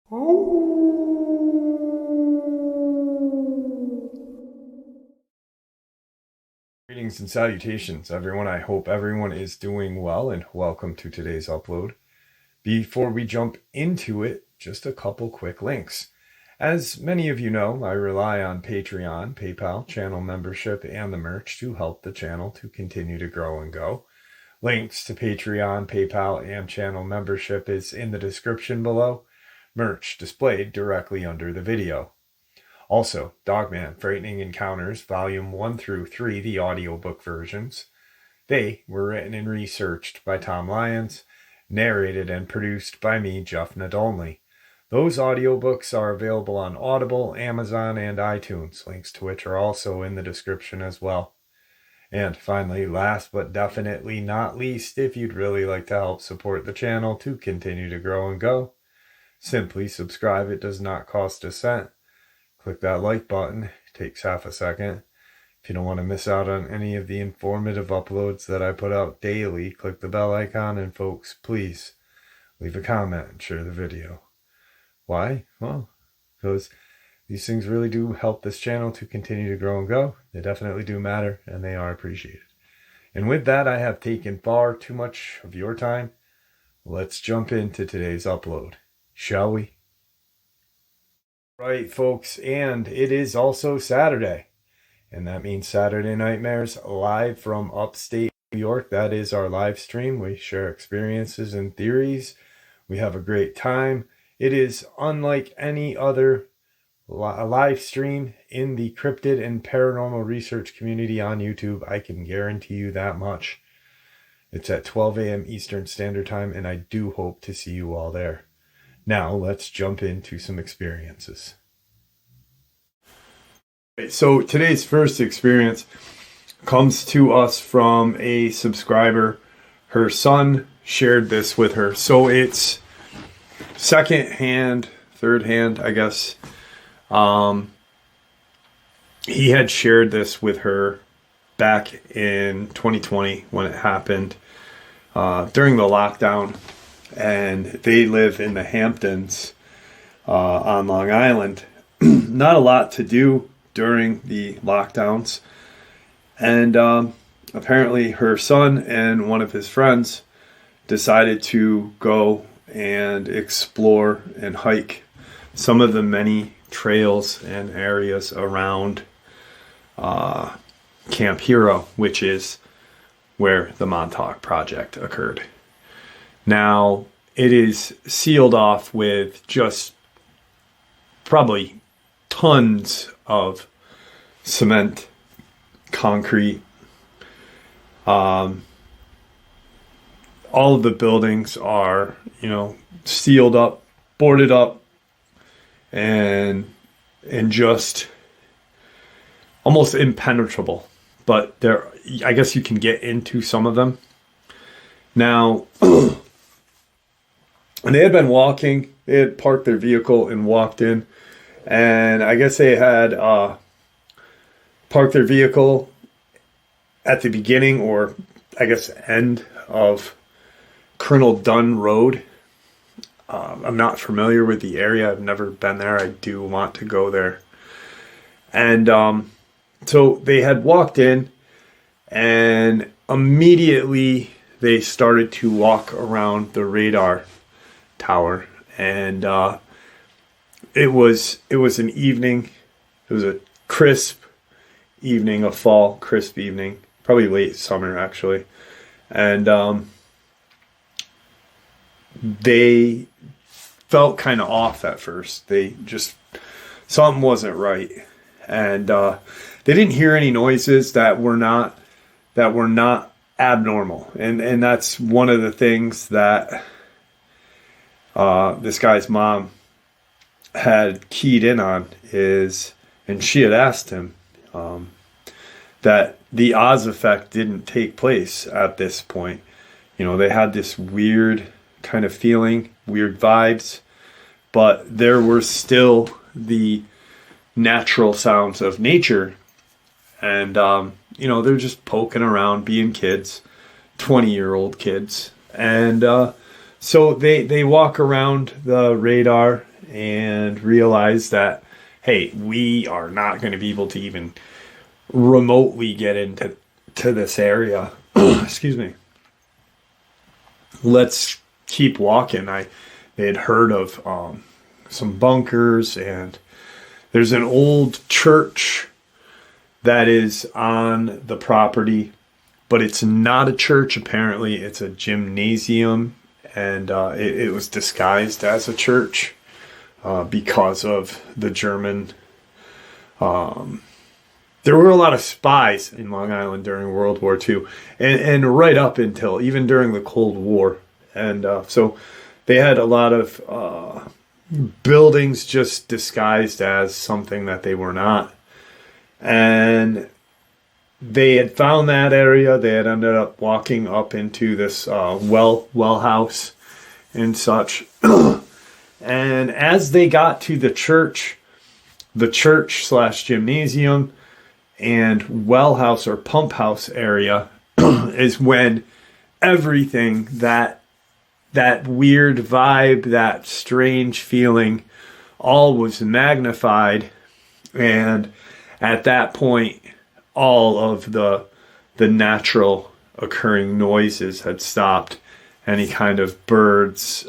Greetings and salutations, everyone. I hope everyone is doing well, and welcome to today's upload. Before we jump into it, just a couple quick links. As many of you know, I rely on Patreon, PayPal, channel membership, and the merch to help the channel to continue to grow and go. Links to Patreon, PayPal, and channel membership is in the description below. Merch displayed directly under the video. Also, Dogman, Frightening Encounters, Volume 1 through 3, the audiobook versions. They were written and researched by Tom Lyons, narrated and produced by me, Jeff Nadolny. Those audiobooks are available on Audible, Amazon, and iTunes, links to which are also in the description as well. And finally, last but definitely not least, if you'd really like to help support the channel to continue to grow and go, simply subscribe. It does not cost a cent. Click that like button. It takes half a second. If you don't want to miss out on any of the informative uploads that I put out daily, click the bell icon, and folks, please leave a comment and share the video. Why? Well, because these things really do help this channel to continue to grow and go. They definitely do matter, and they are appreciated. And with that, I have taken far too much of your time. Let's jump into today's upload, shall we? Right, folks, and it is also Saturday, and that means Saturday Nightmares live from upstate New York. That is our live stream. We share experiences and theories. We have a great time. It is unlike any other live stream in the cryptid and paranormal research community on YouTube. I can guarantee you that much. It's at 12 a.m. Eastern Standard Time, and I do hope to see you all there. Now, let's jump into some experiences. So today's first experience comes to us from a subscriber. Her son shared this with her. So it's second hand, third hand, I guess. He had shared this with her back in 2020 when it happened during the lockdown. And they live in the Hamptons on Long Island. Not a lot to do during the lockdowns. And apparently her son and one of his friends decided to go and explore and hike some of the many trails and areas around Camp Hero, which is where the Montauk Project occurred. Now, it is sealed off with just probably tons of cement, concrete. All of the buildings are, sealed up, boarded up, and just almost impenetrable. But I guess you can get into some of them. Now, and they had been walking. They had parked their vehicle and walked in. And I guess they had parked their vehicle at the beginning, or I guess end of Colonel Dunn Road. I'm not familiar with the area. I've never been there. I do want to go there. And so they had walked in, and immediately they started to walk around the radar tower, and it was an evening. It was a crisp evening, a fall crisp evening, probably late summer actually, and they felt kind of off at first. They just, something wasn't right, and they didn't hear any noises that were not abnormal, and that's one of the things that this guy's mom had keyed in on is, and she had asked him that the Oz effect didn't take place at this point. They had this weird kind of feeling, weird vibes, but there were still the natural sounds of nature, and they're just poking around, being kids, 20-year-old kids, and so they walk around the radar, and realized that, hey, we are not going to be able to even remotely get into this area. Excuse me. Let's keep walking. They had heard of some bunkers, and there's an old church that is on the property, but it's not a church. Apparently, it's a gymnasium, and it was disguised as a church because of the German. There were a lot of spies in Long Island during World War II, and right up until even during the Cold War. And so they had a lot of buildings just disguised as something that they were not. And they had found that area. They had ended up walking up into this well house and such. And as they got to the church / gymnasium and well house or pump house area is when everything, that weird vibe, that strange feeling, all was magnified. And at that point, all of the natural occurring noises had stopped. Any kind of birds,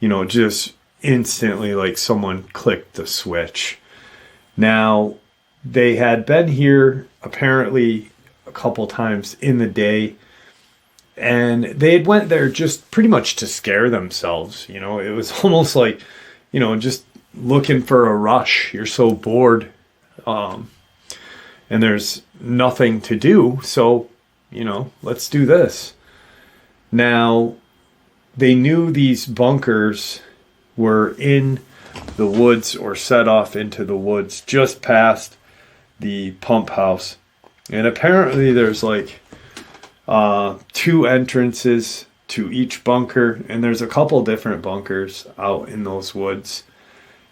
just instantly, like someone clicked the switch. Now, they had been here apparently a couple times in the day, and they had went there just pretty much to scare themselves. It was almost like, just looking for a rush. You're so bored, and there's nothing to do. So, let's do this. Now, they knew these bunkers were in the woods or set off into the woods just past the pump house. And apparently there's like 2 entrances to each bunker, and there's a couple different bunkers out in those woods.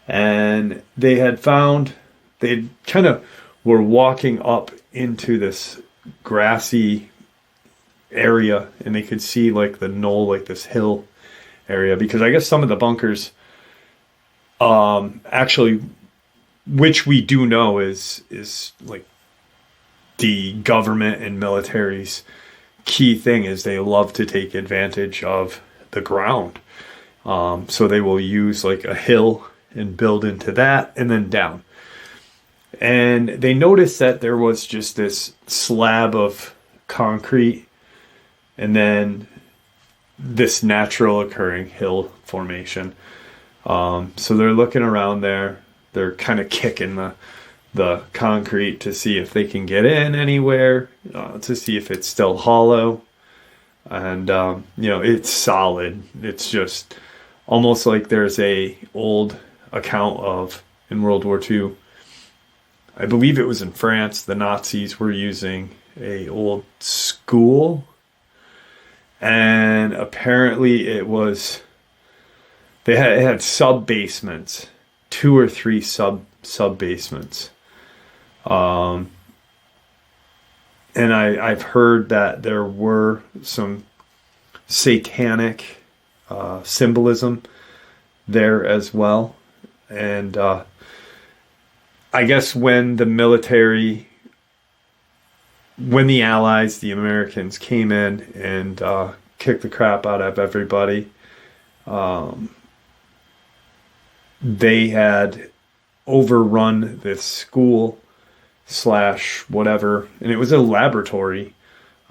And they kind of were walking up into this grassy area, and they could see like the knoll, like this hill area, because I guess some of the bunkers actually, which we do know is like the government and military's key thing, is they love to take advantage of the ground. So they will use like a hill and build into that and then down. And they noticed that there was just this slab of concrete and then this natural occurring hill formation. So they're looking around there. They're kind of kicking the concrete to see if they can get in anywhere, to see if it's still hollow. And, it's solid. It's just almost like there's a old account of, in World War II, I believe it was in France, the Nazis were using a old school. And apparently it had sub-basements, 2 or 3 sub-basements. And I've heard that there were some satanic symbolism there as well. And I guess when the Allies, the Americans, came in and kicked the crap out of everybody, they had overrun this school / whatever, and it was a laboratory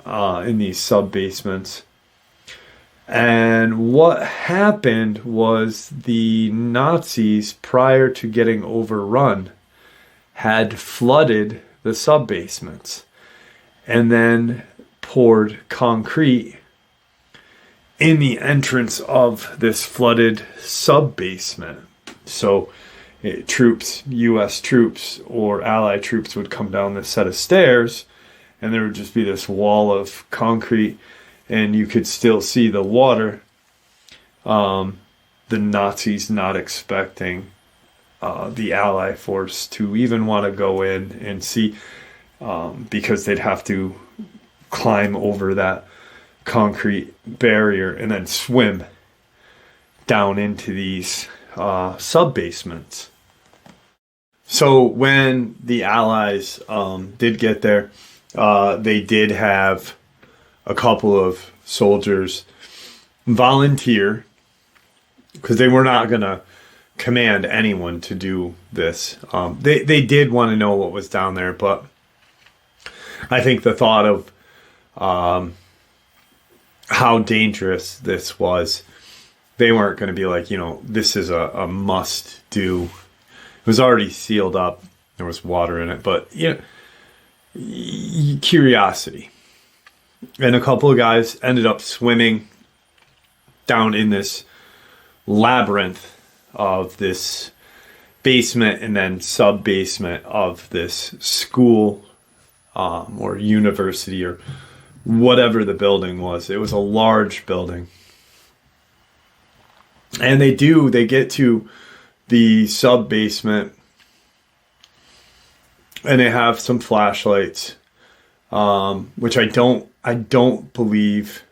in these sub-basements. And what happened was the Nazis, prior to getting overrun, had flooded the sub-basements and then poured concrete in the entrance of this flooded sub-basement. So U.S. troops or Allied troops would come down this set of stairs, and there would just be this wall of concrete, and you could still see the water. The Nazis not expecting the Allied force to even want to go in and see, because they'd have to climb over that concrete barrier and then swim down into these sub-basements. So when the Allies did get there, they did have a couple of soldiers volunteer, because they were not going to command anyone to do this. They did want to know what was down there, but I think the thought of how dangerous this was, they weren't going to be like, this is a must do. It was already sealed up. There was water in it, but curiosity. And a couple of guys ended up swimming down in this labyrinth of this basement and then sub-basement of this school or university or whatever the building was. It was a large building. And they get to the sub-basement and they have some flashlights, which I don't believe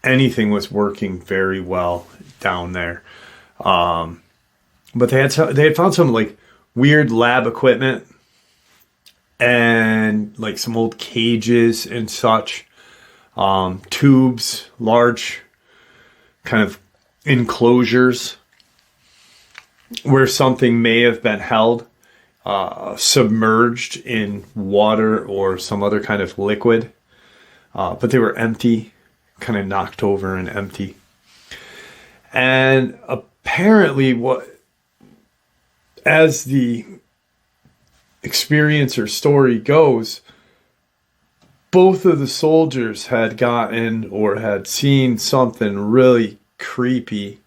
anything was working very well down there. But they had found some like weird lab equipment and like some old cages and such, tubes, large kind of enclosures where something may have been held, submerged in water or some other kind of liquid, but they were empty, kind of knocked over and empty. And apparently as the experience or story goes, both of the soldiers had gotten or had seen something really creepy,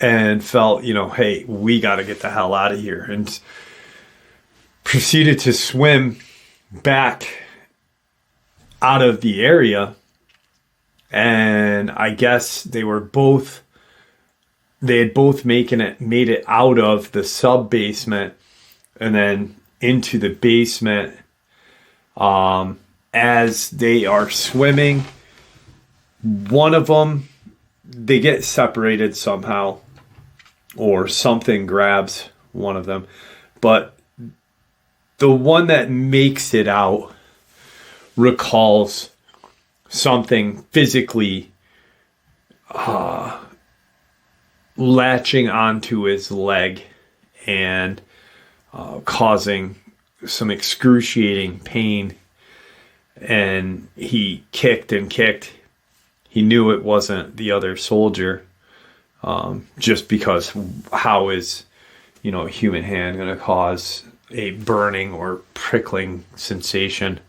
and felt, hey, we got to get the hell out of here, and proceeded to swim back out of the area. And I guess they had both made it out of the sub basement and then into the basement. As they are swimming, one of them, they get separated somehow, or something grabs one of them. But the one that makes it out recalls something physically latching onto his leg and causing some excruciating pain. And he kicked and kicked. He knew it wasn't the other soldier, just because how is, a human hand going to cause a burning or prickling sensation?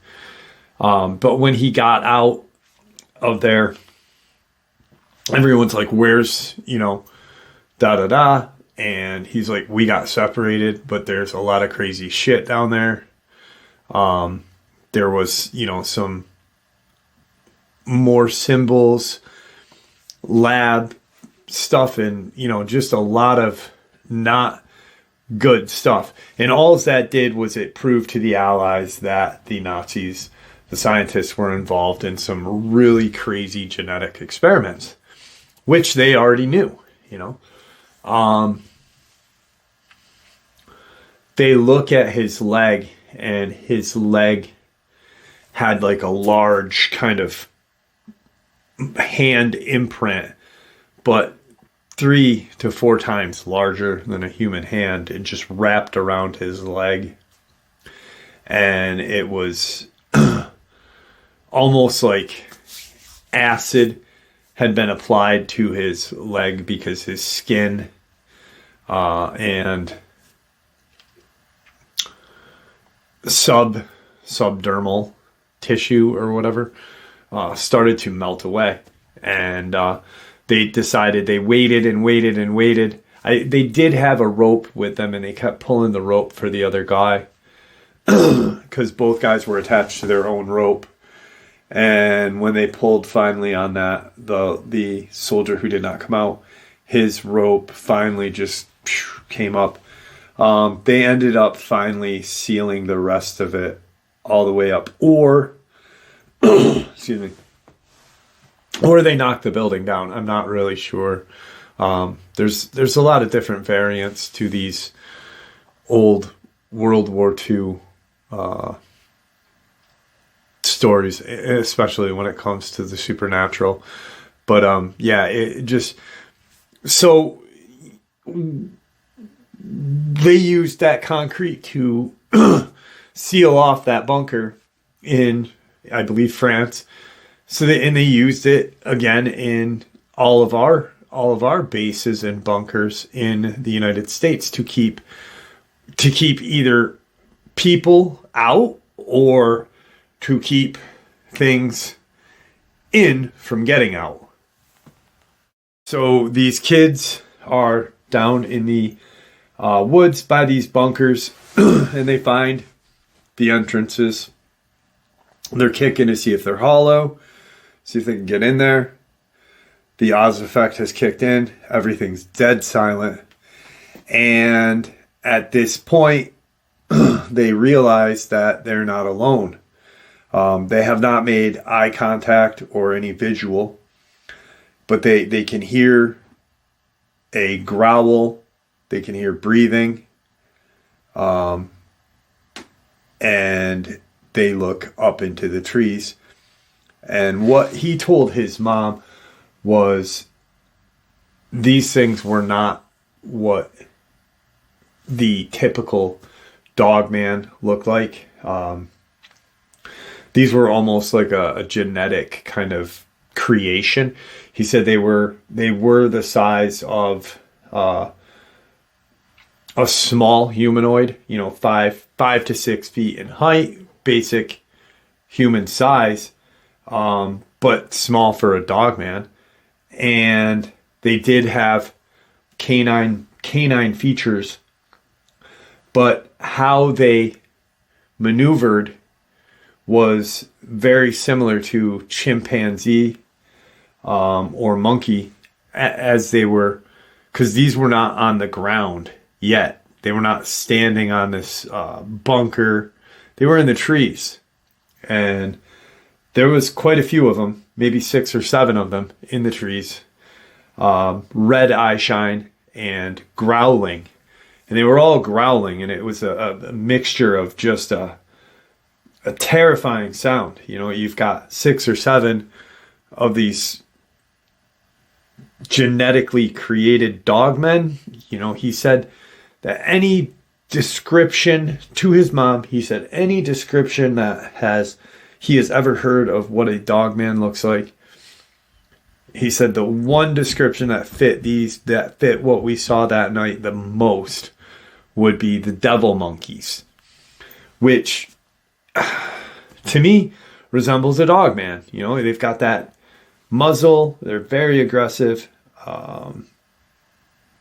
But when he got out of there, everyone's like, where's, da-da-da. And he's like, we got separated, but there's a lot of crazy shit down there. There was, some more symbols, lab stuff, and, just a lot of not good stuff. And all that did was it proved to the Allies that the Nazis, the scientists, were involved in some really crazy genetic experiments, which they already knew, They look at his leg, and his leg had like a large kind of hand imprint, but 3 to 4 times larger than a human hand, and just wrapped around his leg. And it was almost like acid had been applied to his leg, because his skin and subdermal tissue or whatever started to melt away. And they decided, they waited and waited and waited. They did have a rope with them, and they kept pulling the rope for the other guy because both guys were attached to their own rope. And when they pulled finally on that, the soldier who did not come out, his rope finally just came up. They ended up finally sealing the rest of it all the way up, or excuse me, or they knocked the building down. I'm not really sure. There's a lot of different variants to these old World War II stories, especially when it comes to the supernatural. But yeah, it just, so they used that concrete to seal off that bunker in, I believe, France. So they used it again in all of our bases and bunkers in the United States to keep either people out or to keep things in from getting out. So these kids are down in the woods by these bunkers, and they find the entrances. They're kicking to see if they're hollow, see if they can get in there. The Oz effect has kicked in. Everything's dead silent. And at this point, they realize that they're not alone. They have not made eye contact or any visual, but they can hear a growl. They can hear breathing. And they look up into the trees. And what he told his mom was these things were not what the typical dogman looked like. These were almost like a genetic kind of creation. He said they were the size of a small humanoid, 5 to 6 feet in height, basic human size, but small for a dogman. And they did have canine features, but how they maneuvered was very similar to chimpanzee or monkey, as they were, because these were not on the ground yet. They were not standing on this bunker. They were in the trees, and there was quite a few of them, maybe 6 or 7 of them in the trees, red eye shine and growling. And they were all growling, and it was a mixture of just a terrifying sound. You've got 6 or 7 of these genetically created dogmen. He said that any description to his mom, he said any description that he has ever heard of what a dogman looks like, he said the one description that fit what we saw that night the most would be the devil monkeys, which to me resembles a dogman. They've got that muzzle. They're very aggressive.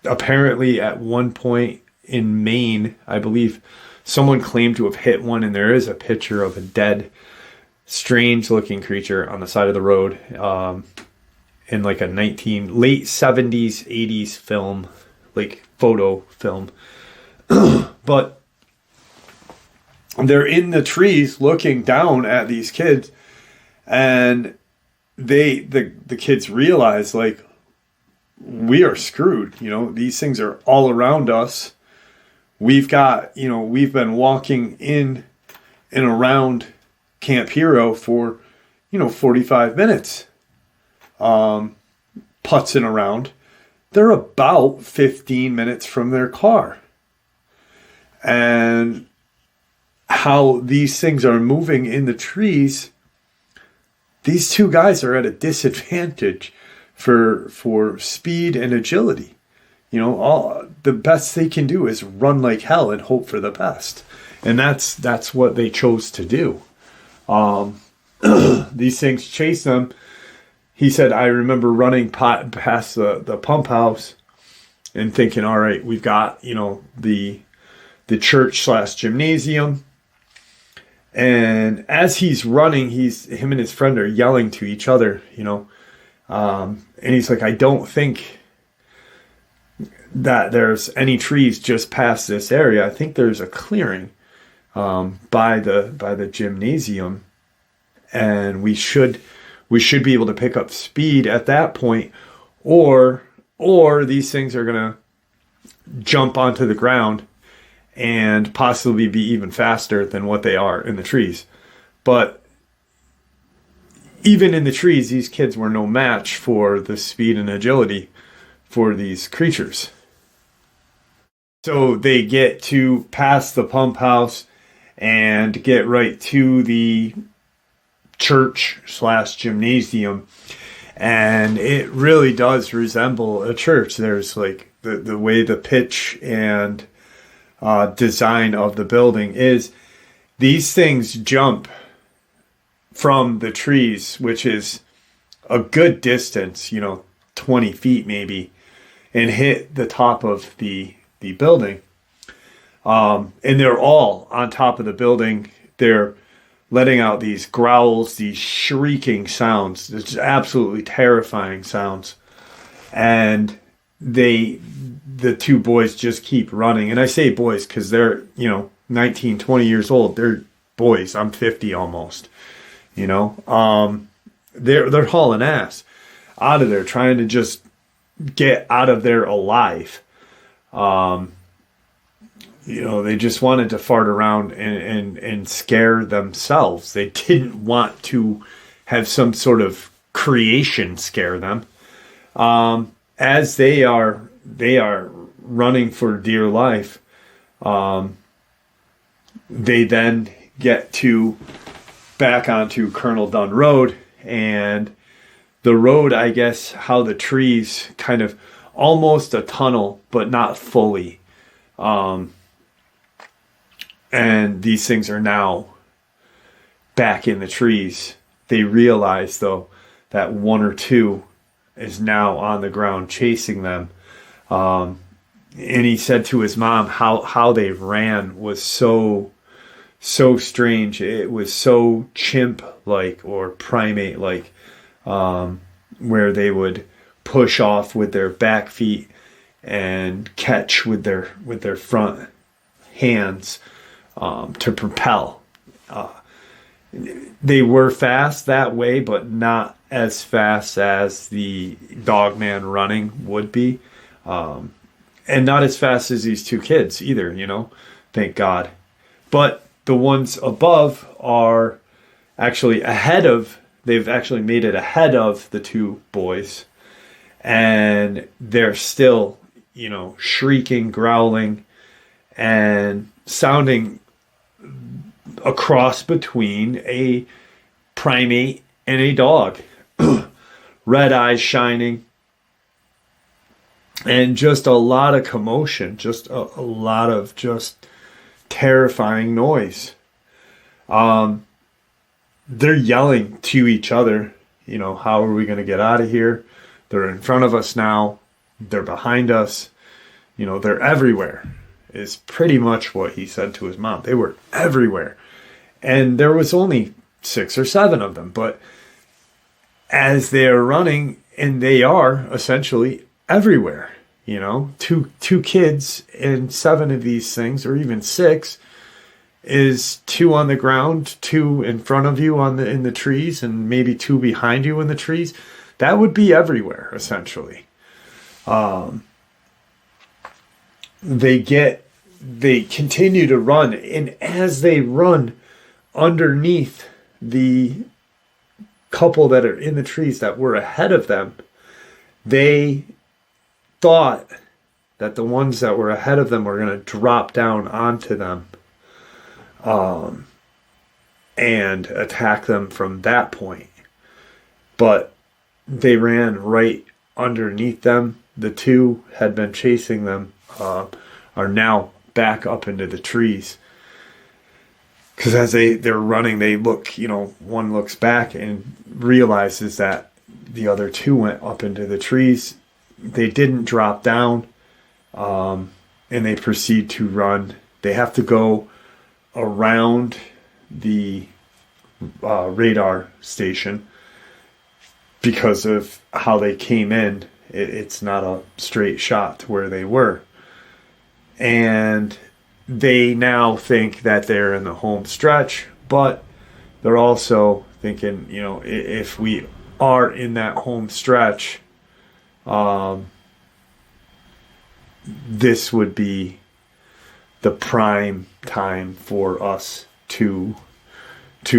Apparently at one point in Maine, I believe someone claimed to have hit one, and there is a picture of a dead, strange looking creature on the side of the road, in like a late 70s, 80s film, like photo film. But they're in the trees looking down at these kids, and the kids realize, like, we are screwed. These things are all around us. We've been walking in and around Camp Hero for 45 minutes, putzing around. They're about 15 minutes from their car. And how these things are moving in the trees, these two guys are at a disadvantage for speed and agility. All the best they can do is run like hell and hope for the best. And that's what they chose to do. These things chase them. He said, I remember running past the pump house and thinking, all right, we've got, the church/gymnasium. And as he's running, him and his friend are yelling to each other, and he's like, I don't think that there's any trees just past this area. I think there's a clearing by the gymnasium, and we should we should be able to pick up speed at that point, or these things are going to jump onto the ground and possibly be even faster than what they are in the trees. But even in the trees, these kids were no match for the speed and agility for these creatures. So they get to pass the pump house and get right to the church/gymnasium. And it really does resemble a church. There's like the way the pitch and design of the building is. These things jump from the trees, which is a good distance, 20 feet maybe, and hit the top of the building. And they're all on top of the building. They're letting out these growls, these shrieking sounds. It's absolutely terrifying sounds. And the two boys just keep running. And I say boys because they're, 19, 20 years old. They're boys. I'm 50 almost. They're hauling ass out of there, trying to just get out of there alive. They just wanted to fart around and scare themselves. They didn't want to have some sort of creation scare them. As they are running for dear life, they then get to back onto Colonel Dunn Road, and the road, I guess, how the trees kind of almost a tunnel, but not fully. And these things are now back in the trees. They realize, though, that one or two is now on the ground chasing them. And he said to his mom how they ran was so strange. It was so chimp-like or primate-like, where they would push off with their back feet and catch with their front hands to propel. They were fast that way, but not as fast as the Dogman running would be. And not as fast as these two kids either, thank God. But the ones above are actually they've actually made it ahead of the two boys. And they're still, shrieking, growling, and sounding a cross between a primate and a dog. Red eyes shining. And just a lot of commotion. Just a lot of just terrifying noise. They're yelling to each other, how are we going to get out of here? They're in front of us now. They're behind us. They're everywhere, is pretty much what he said to his mom. They were everywhere. And there was only 6 or 7 of them. But as they're running, and they are essentially everywhere, two kids and 7 of these things, or even 6, is 2 on the ground, 2 in front of you in the trees, and maybe 2 behind you in the trees. That would be everywhere, essentially. They continue to run, and as they run underneath the couple that are in the trees that were ahead of them, they thought that the ones that were ahead of them were going to drop down onto them and attack them from that point. But they ran right underneath them. The 2 had been chasing them, are now back up into the trees. Because as they're running, they look, one looks back and realizes that the other 2 went up into the trees. They didn't drop down, and they proceed to run. They have to go around the radar station because of how they came in. It's not a straight shot to where they were. And they now think that they're in the home stretch, but they're also thinking, if we are in that home stretch, this would be the prime time for us to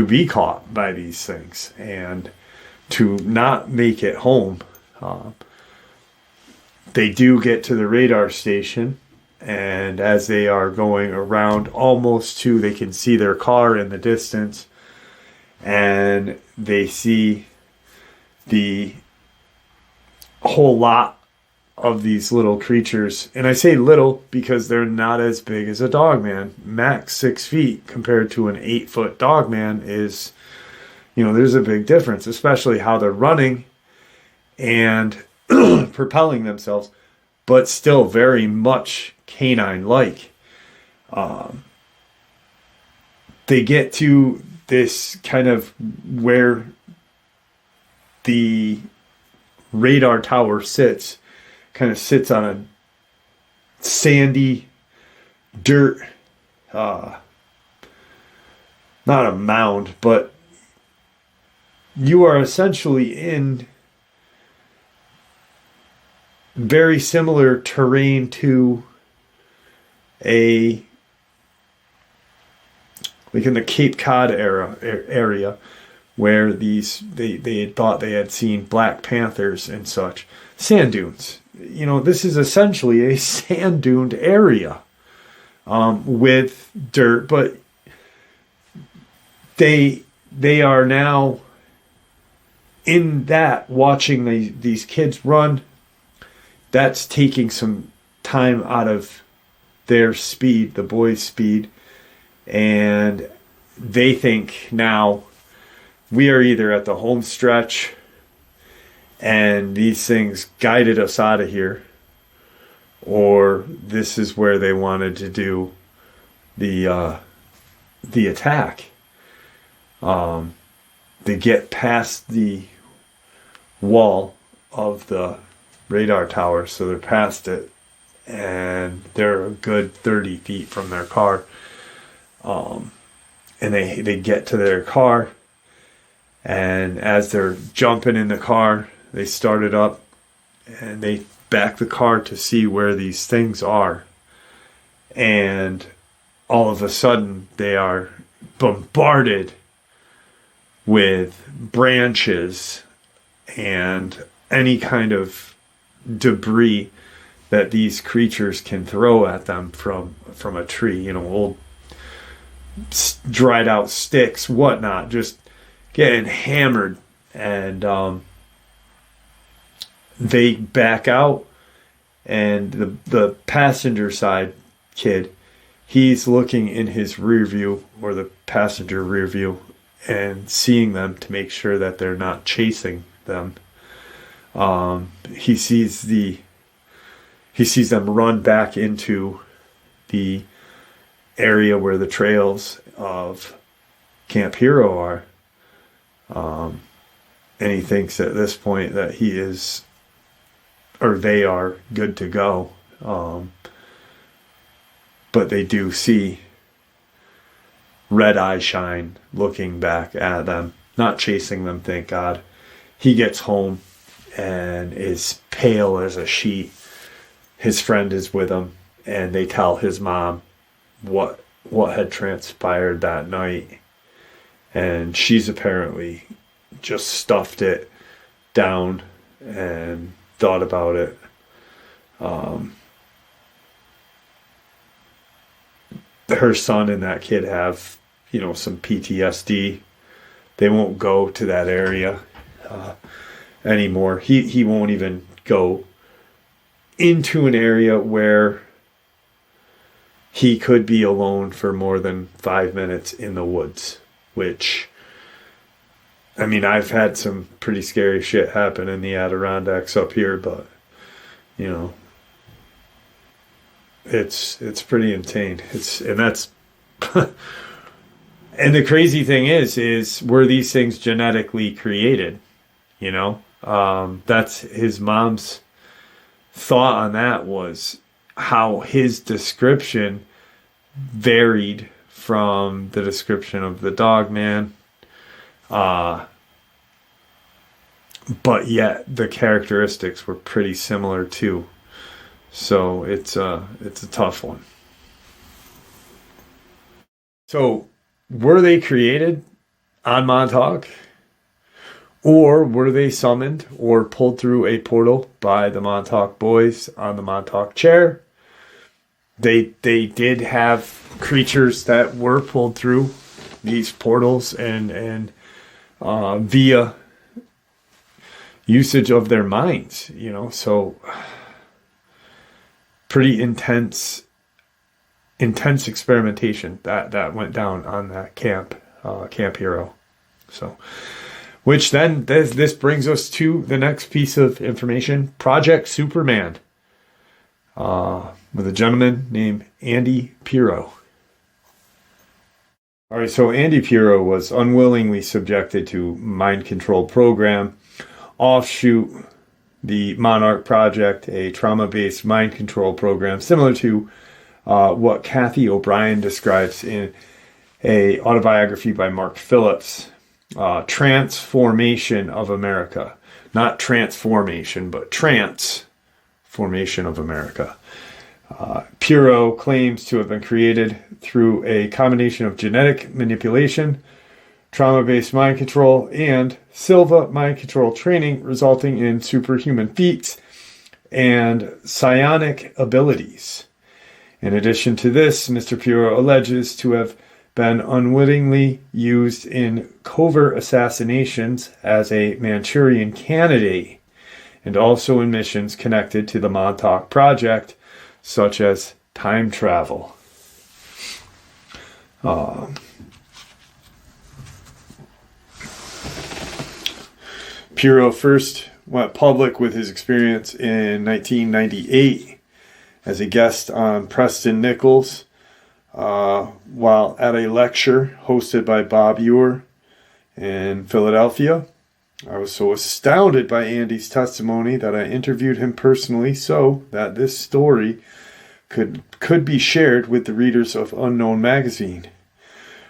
be caught by these things and to not make it home. They do get to the radar station, and as they are going around almost to, they can see their car in the distance, and they see the whole lot of these little creatures. And I say little because they're not as big as a dogman. Max 6 feet compared to an 8-foot dogman is, there's a big difference, especially how they're running and propelling themselves, but still very much canine-like. They get to this kind of where the radar tower sits on a sandy dirt, not a mound, but you are essentially in very similar terrain to like in the Cape Cod area where they had thought they had seen black panthers and such. Sand dunes. This is essentially a sand duned area with dirt, but they are now in that, watching these kids run. That's taking some time out of their speed, the boys' speed, and they think now we are either at the home stretch and these things guided us out of here, or this is where they wanted to do the attack. They get past the wall of the radar tower, so they're past it, and they're a good 30 feet from their car. And they get to their car, and as they're jumping in the car, they start it up, and they back the car to see where these things are. And all of a sudden, they are bombarded with branches and any kind of debris that these creatures can throw at them from a tree, old dried out sticks, whatnot, just getting hammered. And they back out, and the passenger side kid, he's looking in his rear view, or the passenger rear view, and seeing them to make sure that they're not chasing them. He sees them run back into the area where the trails of Camp Hero are. And he thinks at this point that they are good to go. But they do see red eye shine looking back at them, not chasing them, thank God. He gets home and is pale as a sheet. His friend is with him, and they tell his mom what had transpired that night. And she's apparently just stuffed it down and thought about it. Her son and that kid have, some PTSD. They won't go to that area anymore. He won't even go into an area where he could be alone for more than 5 minutes in the woods, which, I've had some pretty scary shit happen in the Adirondacks up here, but, it's pretty insane. And the crazy thing is were these things genetically created? That's his mom's thought on that, was how his description varied from the description of the Dogman. but yet the characteristics were pretty similar too. So it's a tough one. So were they created on Montauk? Or were they summoned or pulled through a portal by the Montauk boys on the Montauk chair? They did have creatures that were pulled through these portals and via usage of their minds, so pretty intense experimentation that went down on that Camp Hero. So, which then this brings us to the next piece of information: Project Superman, with a gentleman named Andy Pirro. All right, so Andy Pirro was unwillingly subjected to mind control program, offshoot the Monarch Project, a trauma-based mind control program similar to what Kathy O'Brien describes in a autobiography by Mark Phillips, Transformation of America. Not transformation, but transformation of America. Pirro claims to have been created through a combination of genetic manipulation, trauma-based mind control, and Silva mind control training, resulting in superhuman feats and psionic abilities. In addition to this, Mr. Pirro alleges to have been unwittingly used in covert assassinations as a Manchurian candidate, and also in missions connected to the Montauk Project, such as time travel. Pirro first went public with his experience in 1998 as a guest on Preston Nichols while at a lecture hosted by Bob Ewer in Philadelphia. I was so astounded by Andy's testimony that I interviewed him personally so that this story could be shared with the readers of Unknown Magazine.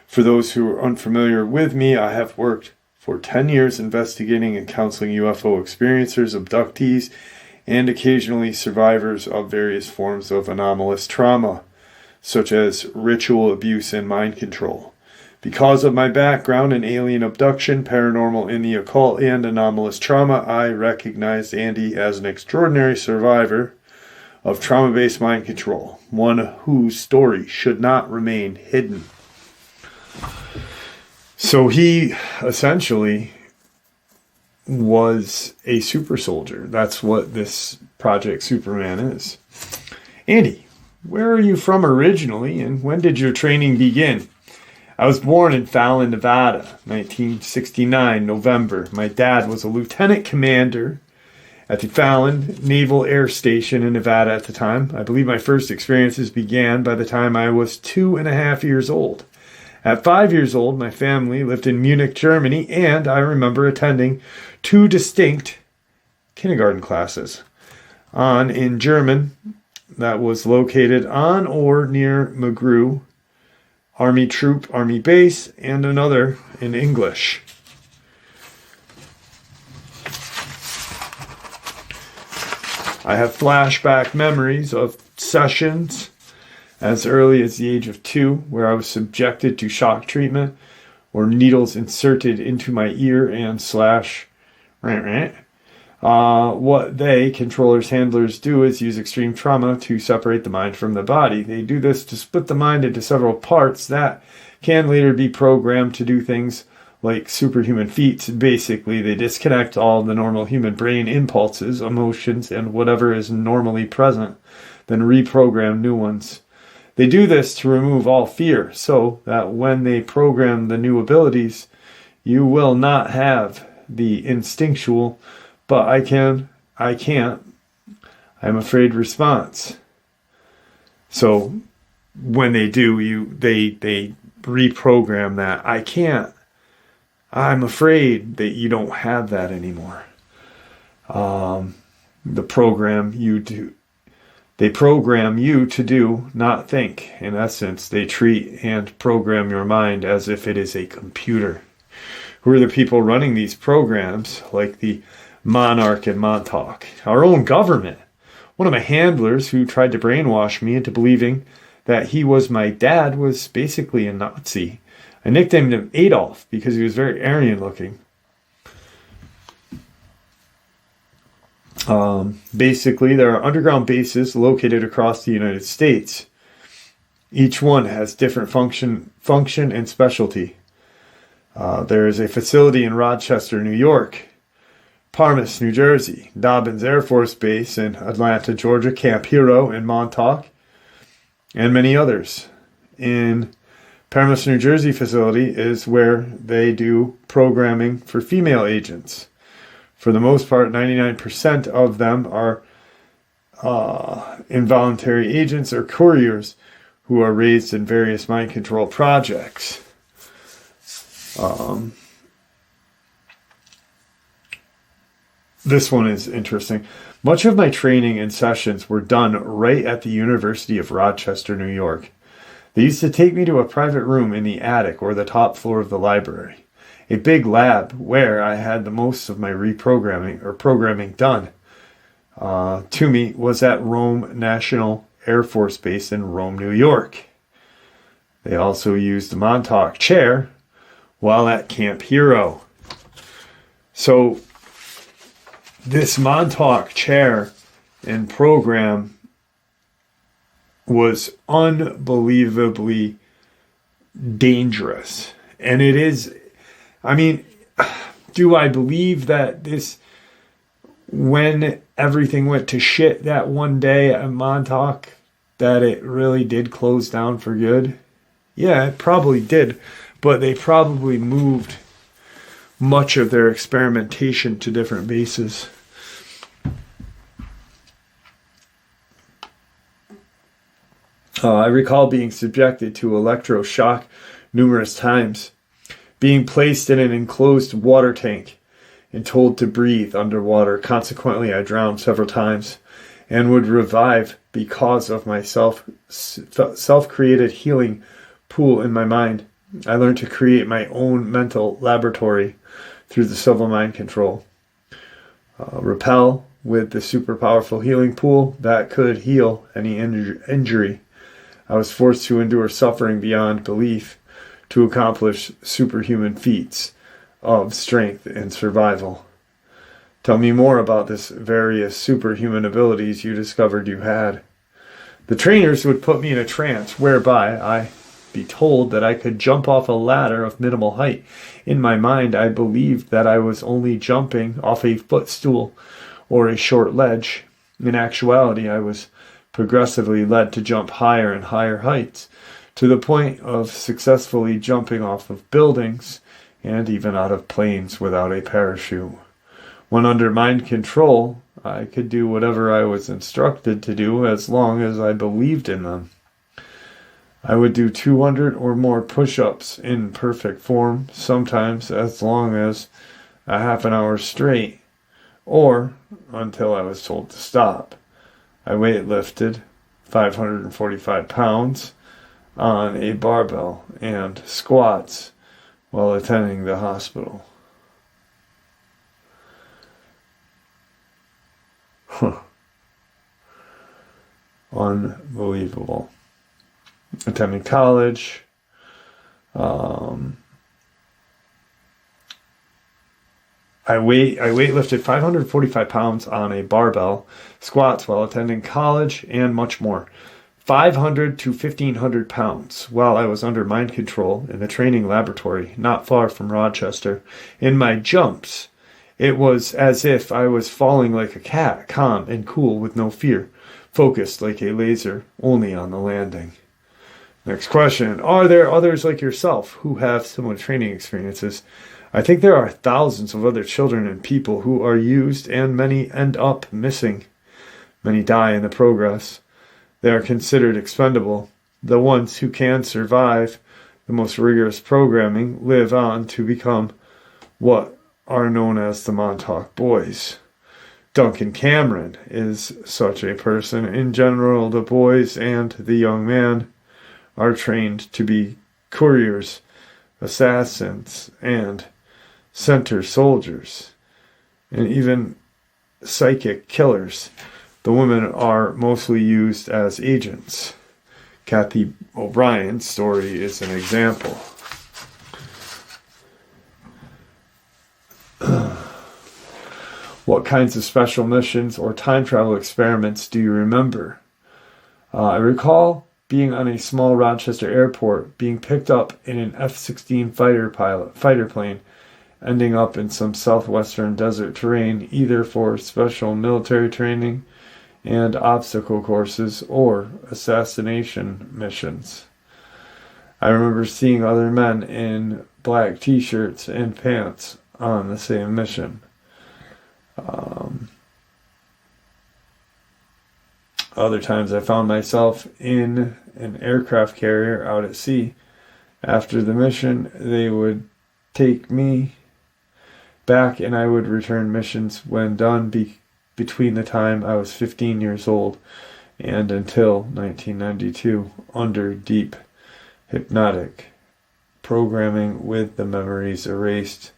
For those who are unfamiliar with me, I have worked for 10 years investigating and counseling UFO experiencers, abductees, and occasionally survivors of various forms of anomalous trauma, such as ritual abuse and mind control. Because of my background in alien abduction, paranormal and the occult, and anomalous trauma, I recognized Andy as an extraordinary survivor of trauma-based mind control, one whose story should not remain hidden. So he essentially was a super soldier. That's what this Project Superman is. Andy, where are you from originally, and when did your training begin? I was born in Fallon, Nevada, 1969, November. My dad was a lieutenant commander at the Fallon Naval Air Station in Nevada at the time. I believe my first experiences began by the time I was 2.5 years old. At 5 years old, my family lived in Munich, Germany, and I remember attending 2 distinct kindergarten classes. One in German that was located on or near Magru Army Troop, Army Base, and another in English. I have flashback memories of sessions as early as the age of 2 where I was subjected to shock treatment or needles inserted into my ear and slash. What they, controllers, handlers, do is use extreme trauma to separate the mind from the body. They do this to split the mind into several parts that can later be programmed to do things like superhuman feats. Basically, they disconnect all the normal human brain impulses, emotions, and whatever is normally present, then reprogram new ones. They do this to remove all fear, so that when they program the new abilities, you will not have the instinctual "but I can't, I'm afraid" response. So when they do, they reprogram that "I can't, I'm afraid," that you don't have that anymore. They program you to do, not think. In essence, they treat and program your mind as if it is a computer. Who are the people running these programs? Like the Monarch and Montauk. Our own government. One of my handlers who tried to brainwash me into believing that he was my dad was basically a Nazi. I nicknamed him Adolf because he was very Aryan looking. Basically, there are underground bases located across the United States. Each one has different function and specialty. There is a facility in Rochester, New York, Parmas, New Jersey, Dobbins Air Force Base in Atlanta, Georgia, Camp Hero in Montauk, and many others. In Parmas, New Jersey facility is where they do programming for female agents. For the most part, 99% of them are involuntary agents or couriers who are raised in various mind control projects. This one is interesting. Much of my training and sessions were done right at the University of Rochester, New York. They used to take me to a private room in the attic or the top floor of the library, a big lab where I had the most of my reprogramming or programming done. To me was at Rome National Air Force Base in Rome, New York. They also used the Montauk chair while at Camp Hero. So this Montauk chair and program was unbelievably dangerous. And it is, I mean, do I believe that this, when everything went to shit that one day at Montauk, that it really did close down for good? Yeah, it probably did. But they probably moved much of their experimentation to different bases. I recall being subjected to electroshock numerous times, being placed in an enclosed water tank and told to breathe underwater. Consequently, I drowned several times and would revive because of my self-created healing pool in my mind. I learned to create my own mental laboratory through the civil mind control. Repel with the super powerful healing pool that could heal any injury. I was forced to endure suffering beyond belief to accomplish superhuman feats of strength and survival. Tell me more about this various superhuman abilities you discovered you had. The trainers would put me in a trance whereby I be told that I could jump off a ladder of minimal height. In my mind, I believed that I was only jumping off a footstool or a short ledge. In actuality, I was progressively led to jump higher and higher heights, to the point of successfully jumping off of buildings and even out of planes without a parachute. When under mind control, I could do whatever I was instructed to do as long as I believed in them. I would do 200 or more push-ups in perfect form, sometimes as long as a half an hour straight, or until I was told to stop. I weightlifted 545 pounds on a barbell and squats while attending the hospital. Unbelievable. Attending college. I weightlifted 545 pounds on a barbell, squats while attending college, and much more. 500 to 1,500 pounds while I was under mind control in the training laboratory not far from Rochester. In my jumps, it was as if I was falling like a cat, calm and cool with no fear, focused like a laser, only on the landing. Next question. Are there others like yourself who have similar training experiences? I think there are thousands of other children and people who are used, and many end up missing. Many die in the progress. They are considered expendable. The ones who can survive the most rigorous programming live on to become what are known as the Montauk Boys. Duncan Cameron is such a person. In general, the boys and the young man are trained to be couriers, assassins, and center soldiers and even psychic killers. The women are mostly used as agents. Kathy O'Brien's story is an example. What kinds of special missions or time travel experiments do you remember? I recall being on a small Rochester airport, being picked up in an F-16 fighter plane, ending up in some southwestern desert terrain, either for special military training and obstacle courses or assassination missions. I remember seeing other men in black t-shirts and pants on the same mission. Other times I found myself in an aircraft carrier out at sea. After the mission, they would take me back and I would return missions when done between the time I was 15 years old and until 1992 under deep hypnotic programming with the memories erased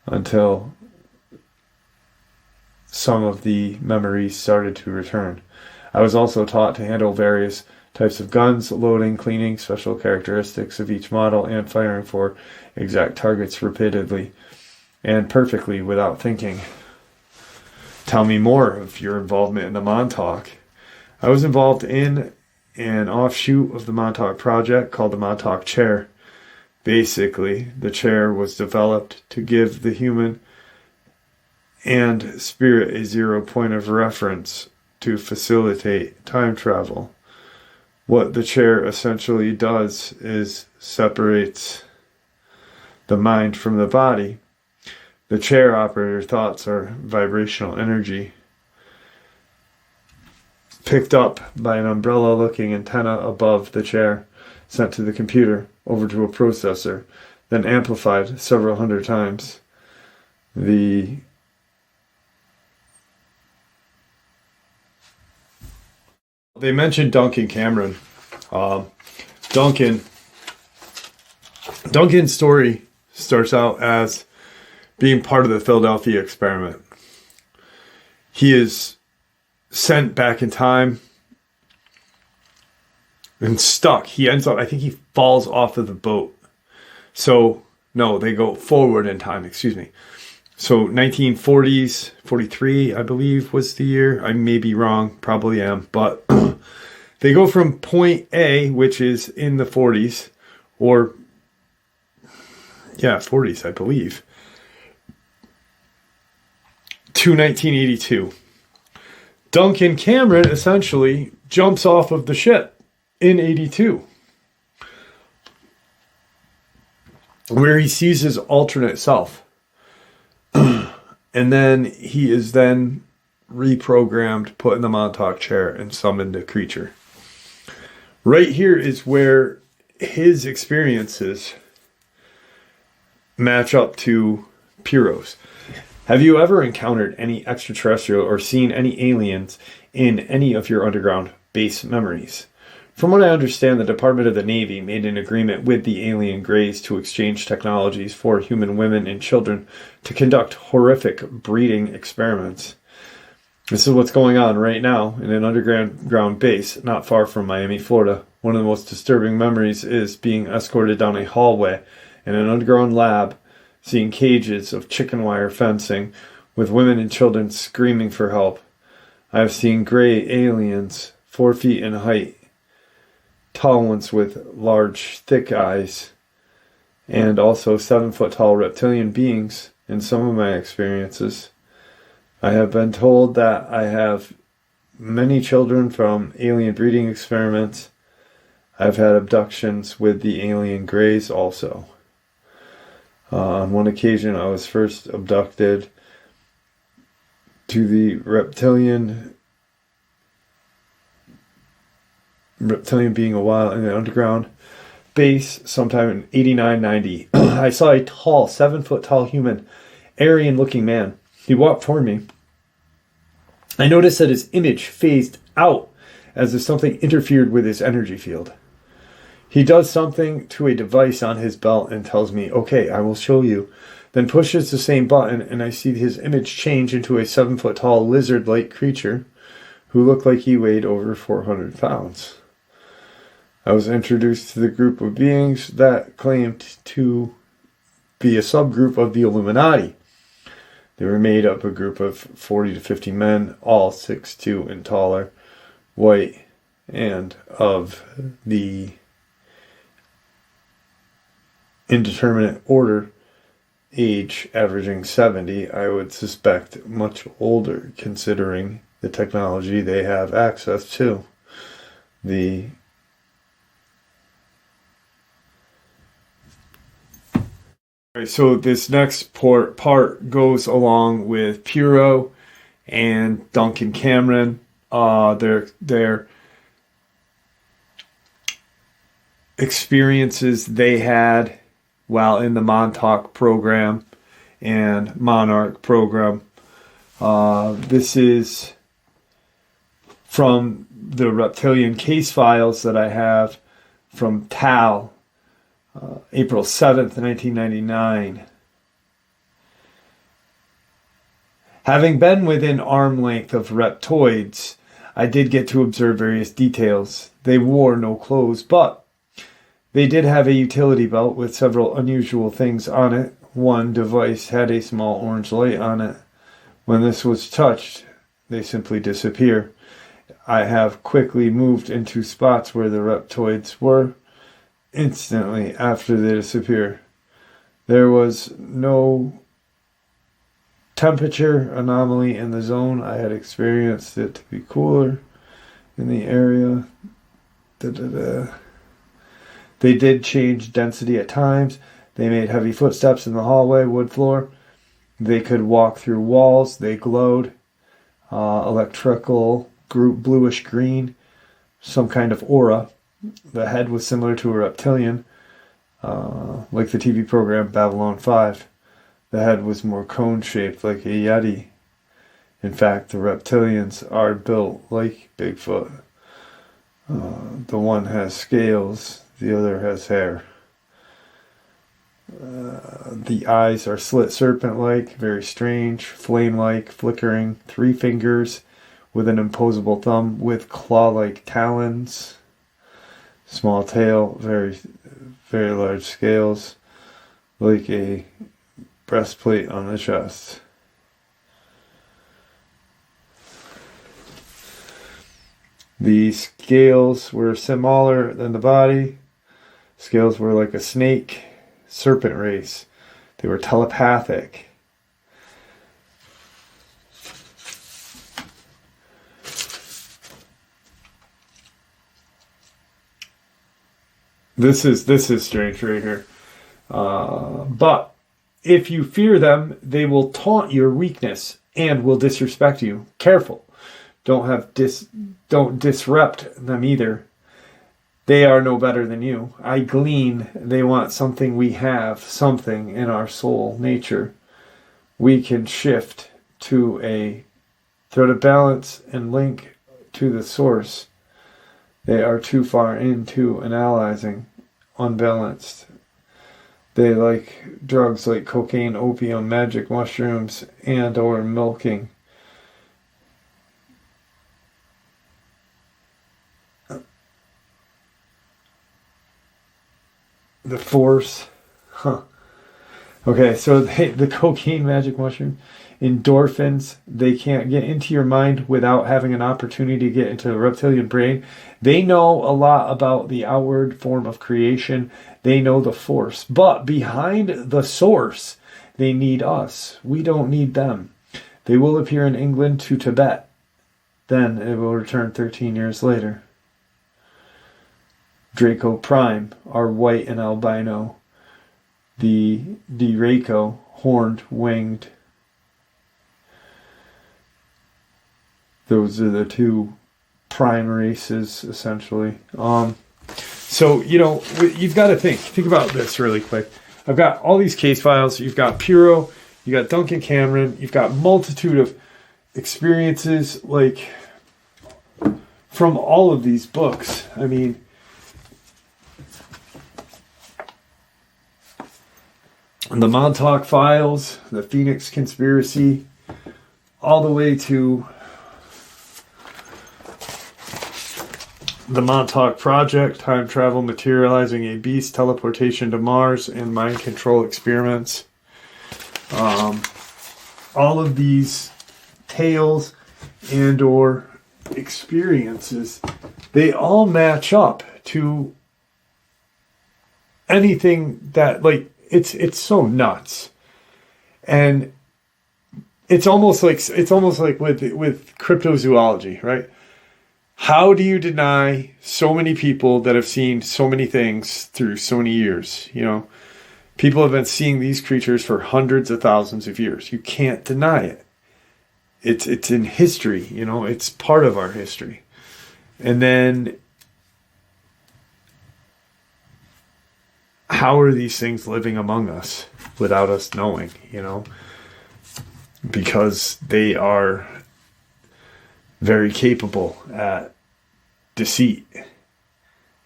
until some of the memories started to return. I was also taught to handle various types of guns, loading, cleaning, special characteristics of each model, and firing for exact targets repeatedly and perfectly without thinking. Tell me more of your involvement in the Montauk. I was involved in an offshoot of the Montauk project called the Montauk Chair. Basically, the chair was developed to give the human and spirit a zero point of reference to facilitate time travel. What the chair essentially does is separates the mind from the body. The chair operator thoughts are vibrational energy picked up by an umbrella-looking antenna above the chair, sent to the computer, over to a processor, then amplified several hundred times. They mentioned Duncan Cameron. Duncan's story starts out as being part of the Philadelphia experiment. He is sent back in time and stuck. He ends up, I think he falls off of the boat. So, no, they go forward in time, excuse me. So 1940s, 43, I believe was the year. I may be wrong, probably am. But they go from point A, which is in the 40s, 40s, I believe, to 1982. Duncan Cameron essentially jumps off of the ship in 82, where he sees his alternate self. And then he is then reprogrammed, put in the Montauk chair, and summoned a creature. Right here is where his experiences match up to Piro's. Have you ever encountered any extraterrestrial or seen any aliens in any of your underground base memories? From what I understand, the Department of the Navy made an agreement with the alien greys to exchange technologies for human women and children to conduct horrific breeding experiments. This is what's going on right now in an underground base not far from Miami, Florida. One of the most disturbing memories is being escorted down a hallway in an underground lab, seeing cages of chicken wire fencing with women and children screaming for help. I have seen gray aliens, 4 feet in height, tall ones with large, thick eyes, and also 7-foot tall reptilian beings in some of my experiences. I have been told that I have many children from alien breeding experiments. I've had abductions with the alien greys also. On one occasion, I was first abducted to the reptilian being a while in the underground base sometime in 89-90. I saw a tall, 7-foot tall human, Aryan looking man. He walked toward me. I noticed that his image phased out as if something interfered with his energy field. He does something to a device on his belt and tells me, okay, I will show you. then pushes the same button, and I see his image change into a 7-foot-tall lizard-like creature who looked like he weighed over 400 pounds. I was introduced to the group of beings that claimed to be a subgroup of the Illuminati. They were made up a group of 40 to 50 men, all 6'2" and taller, white, and of the indeterminate order, age averaging 70, I would suspect much older considering the technology they have access to. So this next part goes along with Puro and Duncan Cameron. Their experiences they had while in the Montauk program and Monarch program. This is from the reptilian case files that I have from TAL, April 7th, 1999. Having been within arm length of reptoids, I did get to observe various details. They wore no clothes, but they did have a utility belt with several unusual things on it. One device had a small orange light on it. When this was touched, they simply disappear. I have quickly moved into spots where the reptoids were. Instantly after they disappear, there was no temperature anomaly in the zone. I had experienced it to be cooler in the area. They did change density at times. They made heavy footsteps in the hallway, wood floor. They could walk through walls. They glowed. Electrical, bluish green, some kind of aura. The head was similar to a reptilian, like the TV program Babylon 5. The head was more cone-shaped, like a yeti. In fact, the reptilians are built like Bigfoot. The one has scales, the other has hair. The eyes are slit serpent-like, very strange, flame-like, flickering, 3 fingers with an imposable thumb with claw-like talons. Small tail, very, very large scales, like a breastplate on the chest. The scales were smaller than the body. Scales were like a snake serpent race. They were telepathic. This is strange right here. But if you fear them, they will taunt your weakness and will disrespect you. Careful. Don't disrupt them either. They are no better than you. I glean they want something we have, something in our soul, nature. We can shift to a thread of balance and link to the source. They are too far into analyzing, unbalanced. They like drugs like cocaine, opium, magic mushrooms, and or milking. The force. Okay, so the cocaine, magic mushroom, endorphins, they can't get into your mind without having an opportunity to get into the reptilian brain. They know a lot about the outward form of creation. They know the force. But behind the source, they need us. We don't need them. They will appear in England to Tibet. Then it will return 13 years later. Draco Prime are white and albino. The Draco, horned, winged. Those are the 2 prime races, essentially. So, you've got to think about this really quick. I've got all these case files. You've got Puro, you got Duncan Cameron, you've got multitude of experiences, like, from all of these books. I mean, the Montauk Files, the Phoenix Conspiracy, all the way to the Montauk Project, time travel materializing a beast, teleportation to Mars, and mind control experiments. All of these tales and or experiences, they all match up to anything that, like, it's so nuts. And it's almost like with cryptozoology, right? How do you deny so many people that have seen so many things through so many years? You know, people have been seeing these creatures for hundreds of thousands of years. You can't deny it. It's in history, you know, it's part of our history. And then how are these things living among us without us knowing, you know? Because they are very capable at deceit.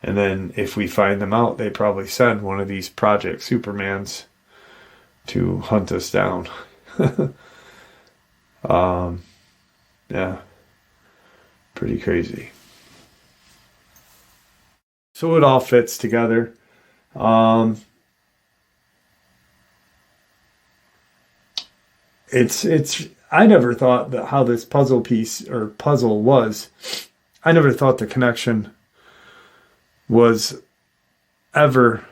And then if we find them out, they probably send one of these Project Supermans to hunt us down. Yeah, pretty crazy. So it all fits together. It's I never thought that how this puzzle was, I never thought the connection was ever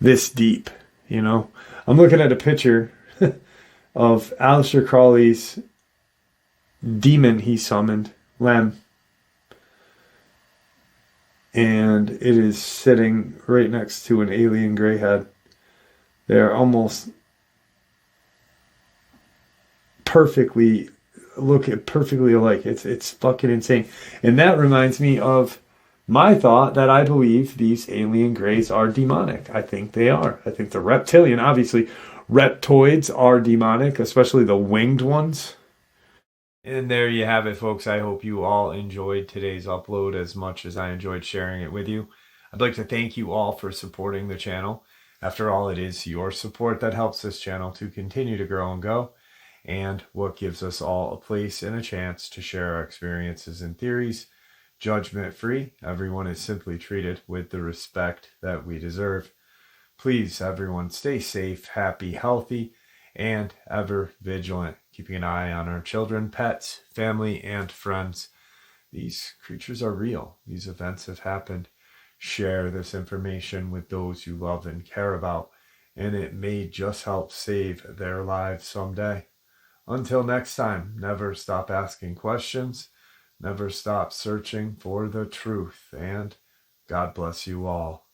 this deep, you know. I'm looking at a picture of Aleister Crowley's demon he summoned, Lem. And it is sitting right next to an alien greyhead. They're almost perfectly alike. It's fucking insane. And that reminds me of my thought that I believe these alien greys are demonic. I think they are. I think the reptilian, obviously, reptoids are demonic, especially the winged ones. And there you have it, folks. I hope you all enjoyed today's upload as much as I enjoyed sharing it with you. I'd like to thank you all for supporting the channel. After all, it is your support that helps this channel to continue to grow and go, and what gives us all a place and a chance to share our experiences and theories, judgment-free. Everyone is simply treated with the respect that we deserve. Please, everyone, stay safe, happy, healthy, and ever vigilant, keeping an eye on our children, pets, family, and friends. These creatures are real. These events have happened. Share this information with those you love and care about, and it may just help save their lives someday. Until next time, never stop asking questions, never stop searching for the truth, and God bless you all.